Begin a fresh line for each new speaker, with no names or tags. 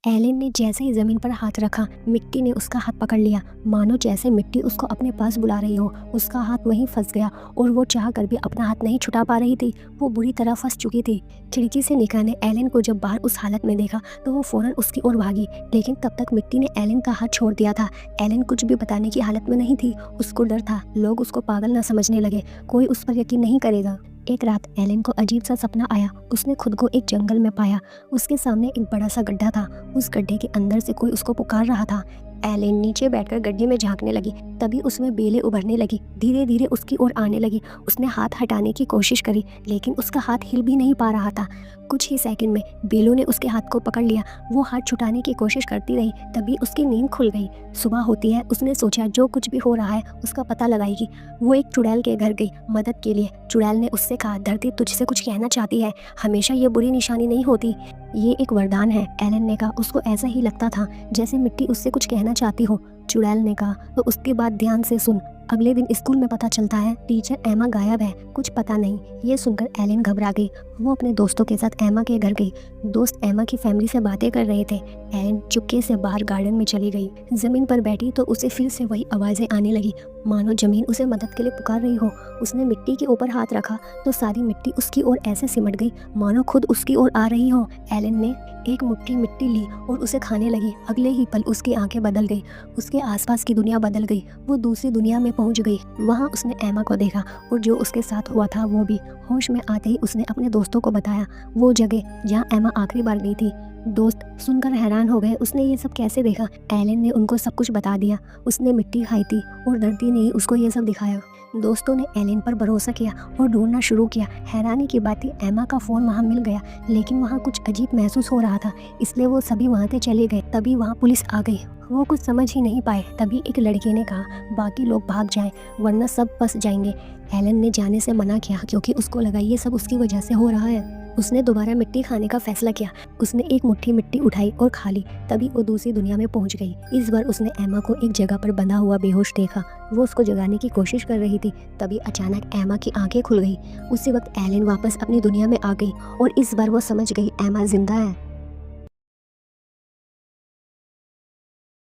Elon ने जैसे ही जमीन पर हाथ रखा, मिट्टी ने उसका हाथ पकड़ लिया। मानो जैसे मिट्टी उसको अपने पास बुला रही हो। उसका हाथ वहीं फंस गया और वो चाह कर भी अपना हाथ नहीं छुटा पा रही थी। वो बुरी तरह फंस चुकी थी। खिड़की से निका ने एलन को जब बाहर उस हालत में देखा तो वो फौरन उसकी ओर भागी, लेकिन तब तक मिट्टी ने एलन का हाथ छोड़ दिया था। एलन कुछ भी बताने की हालत में नहीं थी। उसको डर था लोग उसको पागल न समझने लगे, कोई उस पर यकीन नहीं करेगा। एक रात एलन को अजीब सा सपना आया। उसने खुद को एक जंगल में पाया। उसके सामने एक बड़ा सा गड्ढा था। उस गड्ढे के अंदर से कोई उसको पुकार रहा था। एलन नीचे बैठकर गड्ढे में झांकने लगी। तभी उसमें बेलें उभरने लगी, धीरे धीरे उसकी ओर आने लगी। उसने हाथ हटाने की कोशिश करी, लेकिन उसका हाथ हिल भी नहीं पा रहा था। कुछ ही सेकंड में बेलों ने उसके हाथ को पकड़ लिया। वो हाथ छुटाने की कोशिश करती रही, तभी उसकी नींद खुल गई। सुबह होती है, उसने सोचा जो कुछ भी हो रहा है उसका पता लगाएगी। वो एक चुड़ैल के घर गई मदद के लिए। चुड़ैल ने उससे कहा, धरती तुझसे कुछ कहना चाहती है, हमेशा ये बुरी निशानी नहीं होती, ये एक वरदान है। एलन ने कहा, उसको ऐसा ही लगता था जैसे मिट्टी उससे कुछ कहना चाहती हो। चुड़ैल ने कहा, तो उसके बाद ध्यान से सुन। अगले दिन स्कूल में पता चलता है टीचर एमा गायब है, कुछ पता नहीं। ये सुनकर एलन घबरा गई। वो अपने दोस्तों के साथ एमा के घर गई। दोस्त एमा की फैमिली से बातें कर रहे थे। एलन चुपके से बाहर गार्डन में चली गई। जमीन पर बैठी तो उसे फिर से वही आवाज़ें आने लगी, मानो जमीन उसे मदद के लिए पुकार रही हो। उसने मिट्टी के ऊपर हाथ रखा तो सारी मिट्टी उसकी ओर ऐसे सिमट गई मानो खुद उसकी ओर आ रही हो। एलन ने एक मुट्ठी मिट्टी ली और उसे खाने लगी। अगले ही पल उसकी आंखें बदल गई। उसके आसपास की दुनिया बदल गई। वो दूसरी दुनिया में पहुंच गई। वहां उसने एमा को देखा और जो उसके साथ हुआ था वो भी। होश में आते ही उसने अपने दोस्तों को बताया वो जगह जहां एमा आखिरी बार गई थी। दोस्त सुनकर हैरान हो गए, उसने ये सब कैसे देखा। एलन ने उनको सब कुछ बता दिया। उसने मिट्टी खाई थी और धरती ने ही उसको ये सब दिखाया। दोस्तों ने एलन पर भरोसा किया और ढूंढना शुरू किया। हैरानी की बात थी, एमा का फ़ोन वहाँ मिल गया, लेकिन वहाँ कुछ अजीब महसूस हो रहा था, इसलिए वो सभी वहाँ से चले गए। तभी वहाँ पुलिस आ गई। वो कुछ समझ ही नहीं पाए। तभी एक लड़के ने कहा, बाकी लोग भाग जाएं वरना सब फंस जाएंगे। एलन ने जाने से मना किया क्योंकि उसको लगा ये सब उसकी वजह से हो रहा है। उसने दोबारा मिट्टी खाने का फैसला किया। उसने एक मुट्ठी मिट्टी उठाई और खा ली। तभी वो दूसरी दुनिया में पहुंच गई। इस बार उसने एमा को एक जगह पर बंधा हुआ बेहोश देखा। वो उसको जगाने की कोशिश कर रही थी। तभी अचानक एमा की आंखें खुल गई। उसी वक्त एलन वापस अपनी दुनिया में आ गई और इस बार वो समझ गई एमा जिंदा है।